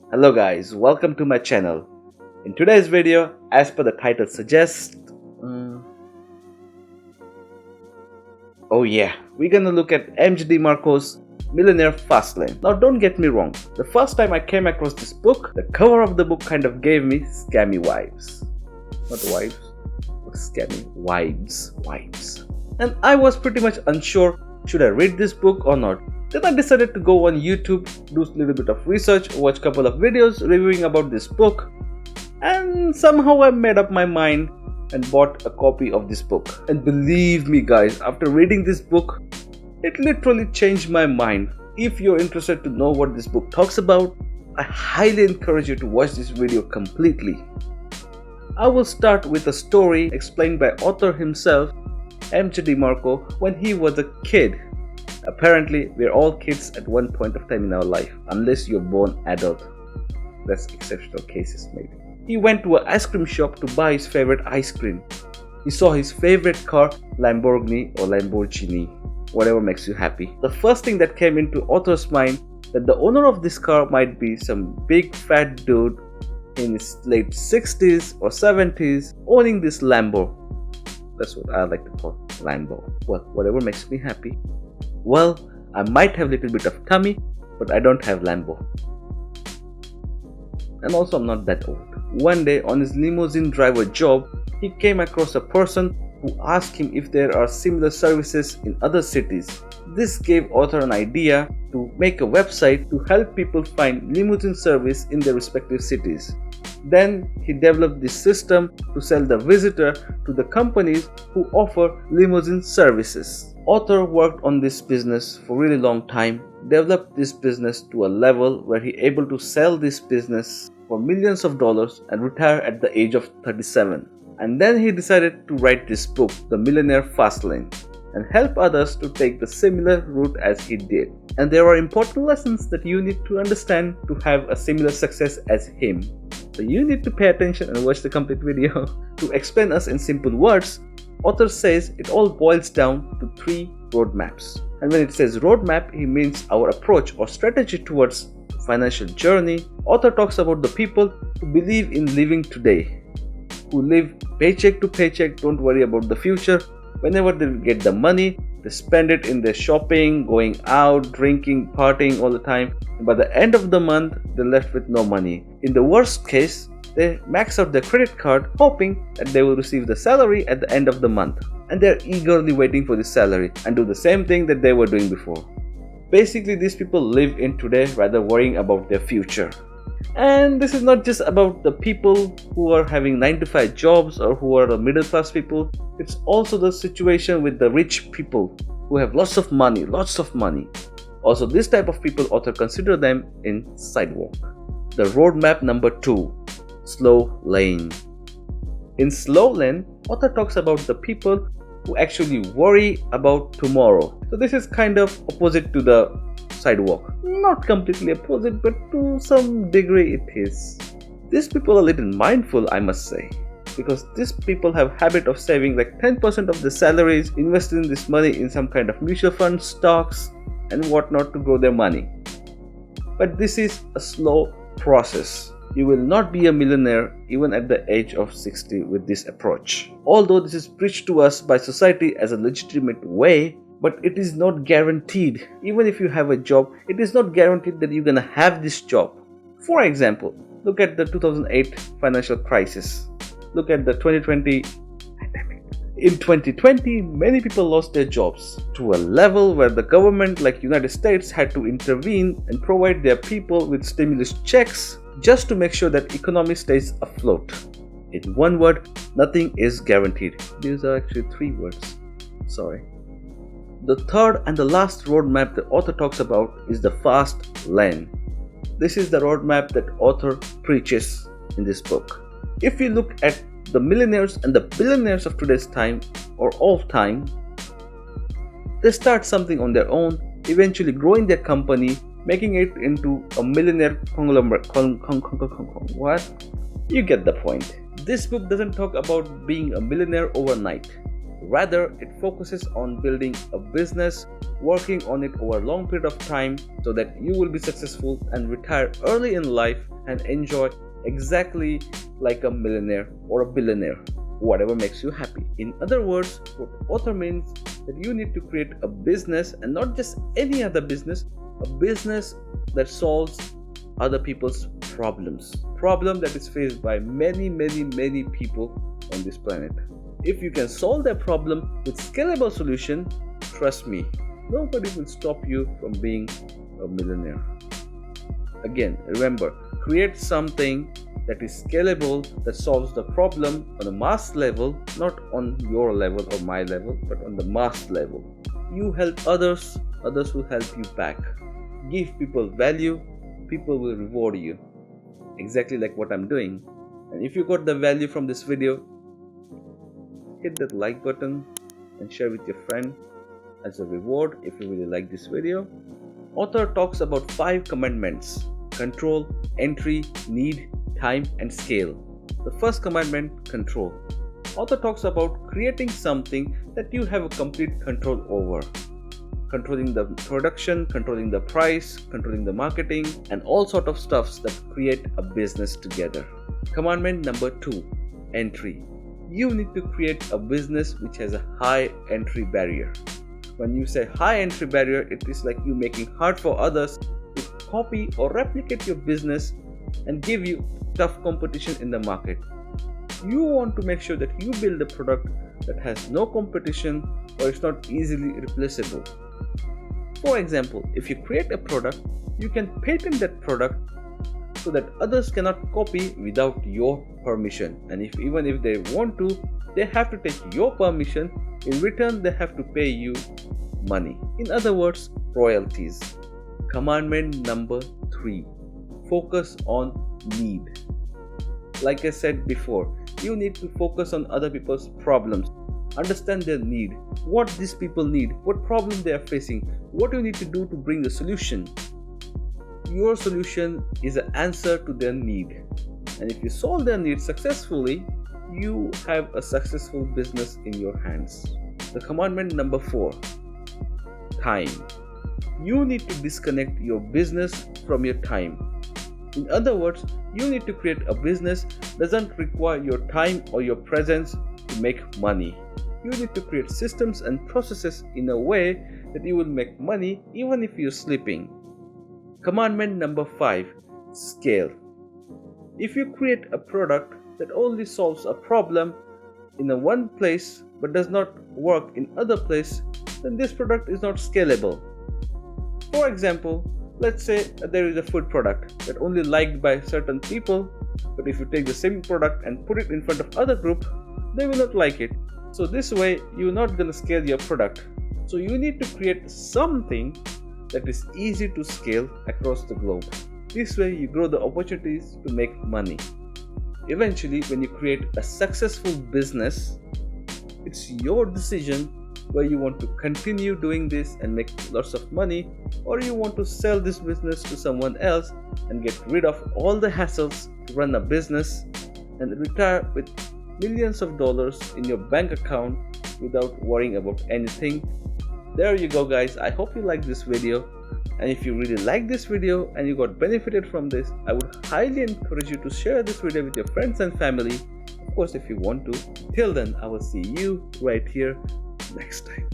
Hello guys, welcome to my channel. In today's video, as per the title suggests, we're gonna look at MJ Marco's Millionaire Fastlane. Now don't get me wrong, the first time I came across this book, the cover of the book kind of gave me scammy vibes. Not wives, but scammy vibes. And I was pretty much unsure, should I read this book or not? Then I decided to go on YouTube, do a little bit of research, watch a couple of videos reviewing about this book, and somehow I made up my mind and bought a copy of this book. And believe me guys, after reading this book, it literally changed my mind. If you're interested to know what this book talks about, I highly encourage you to watch this video completely. I will start with a story explained by author himself, MJ Marco, when he was a kid. Apparently, we're all kids at one point of time in our life, unless you're born adult. That's exceptional cases maybe. He went to an ice cream shop to buy his favorite ice cream. He saw his favorite car, Lamborghini, whatever makes you happy. The first thing that came into author's mind that the owner of this car might be some big fat dude in his late 60s or 70s owning this Lambo. That's what I like to call Lambo. Well, whatever makes me happy. Well, I might have a little bit of tummy, but I don't have Lambo. And also I'm not that old. One day on his limousine driver job, he came across a person who asked him if there are similar services in other cities. This gave author an idea to make a website to help people find limousine service in their respective cities. Then he developed this system to sell the visitor to the companies who offer limousine services. Author worked on this business for a really long time, developed this business to a level where he able to sell this business for millions of dollars and retire at the age of 37. And then he decided to write this book, The Millionaire Fastlane, and help others to take the similar route as he did. And there are important lessons that you need to understand to have a similar success as him. So you need to pay attention and watch the complete video. To explain us in simple words, author says it all boils down to 3 roadmaps. And when it says roadmap, he means our approach or strategy towards financial journey. Author talks about the people who believe in living today, who live paycheck to paycheck, don't worry about the future. Whenever they get the money, they spend it in their shopping, going out, drinking, partying all the time. And by the end of the month, they're left with no money. In the worst case, they max out their credit card, hoping that they will receive the salary at the end of the month. And they're eagerly waiting for the salary and do the same thing that they were doing before. Basically, these people live in today rather worrying about their future. And this is not just about the people who are having 9-to-5 jobs or who are the middle class people. It's also the situation with the rich people who have lots of money. Also, this type of people author consider them in sidewalk. The roadmap number 2, slow lane. In slow lane, author talks about the people who actually worry about tomorrow. So this is kind of opposite to the sidewalk. Not completely opposite, but to some degree it is. These people are a little mindful, I must say, because these people have habit of saving like 10% of the salaries, investing this money in some kind of mutual fund, stocks and whatnot to grow their money. But this is a slow process. You will not be a millionaire even at the age of 60 with this approach. Although this is preached to us by society as a legitimate way, but it is not guaranteed. Even if you have a job, it is not guaranteed that you're gonna have this job. For example, look at the 2008 financial crisis. Look at the 2020 pandemic. In 2020, many people lost their jobs to a level where the government like United States had to intervene and provide their people with stimulus checks just to make sure that economy stays afloat. In one word, nothing is guaranteed. These are actually 3 words. Sorry. The third and the last roadmap the author talks about is the fast lane. This is the roadmap that author preaches in this book. If you look at the millionaires and the billionaires of today's time or all time, they start something on their own, eventually growing their company, making it into a millionaire conglomerate. What? You get the point. This book doesn't talk about being a millionaire overnight. Rather, it focuses on building a business, working on it over a long period of time so that you will be successful and retire early in life and enjoy exactly like a millionaire or a billionaire, whatever makes you happy. In other words, what author means that you need to create a business, and not just any other business, a business that solves other people's problem that is faced by many people on this planet. If you can solve that problem with scalable solution, trust me, nobody will stop you from being a millionaire. Again, remember, create something that is scalable, that solves the problem on a mass level, not on your level or my level, but on the mass level. You help others, others will help you back. Give people value, people will reward you. Exactly like what I'm doing. And if you got the value from this video, hit that like button and share with your friend as a reward if you really like this video. Author talks about 5 commandments: control, entry, need, time, and scale. The first commandment, control. Author talks about creating something that you have a complete control over. Controlling the production, controlling the price, controlling the marketing, and all sort of stuffs that create a business together. Commandment number 2, entry. You need to create a business which has a high entry barrier. When you say high entry barrier, it is like you making hard for others to copy or replicate your business and give you tough competition in the market. You want to make sure that you build a product that has no competition or is not easily replaceable. For example, if you create a product, you can patent that product so that others cannot copy without your permission. And even if they want to, they have to take your permission. In return, they have to pay you money. In other words, royalties. Commandment number 3, focus on need. Like I said before, you need to focus on other people's problems. Understand their need, what these people need, what problem they are facing, what you need to do to bring a solution. Your solution is an answer to their need. And if you solve their need successfully, you have a successful business in your hands. The commandment number 4, time. You need to disconnect your business from your time. In other words, you need to create a business that doesn't require your time or your presence to make money. You need to create systems and processes in a way that you will make money even if you're sleeping. Commandment number 5, scale. If you create a product that only solves a problem in one place but does not work in other place, then this product is not scalable. For example, let's say there is a food product that only liked by certain people, but if you take the same product and put it in front of other group, they will not like it. So this way, you're not going to scale your product. So you need to create something that is easy to scale across the globe. This way, you grow the opportunities to make money. Eventually, when you create a successful business, it's your decision whether you want to continue doing this and make lots of money, or you want to sell this business to someone else and get rid of all the hassles to run a business and retire with millions of dollars in your bank account without worrying about anything. There you go, guys. I hope you like this video, and if you really like this video and you got benefited from this, I would highly encourage you to share this video with your friends and family, of course if you want to. Till then, I will see you right here next time.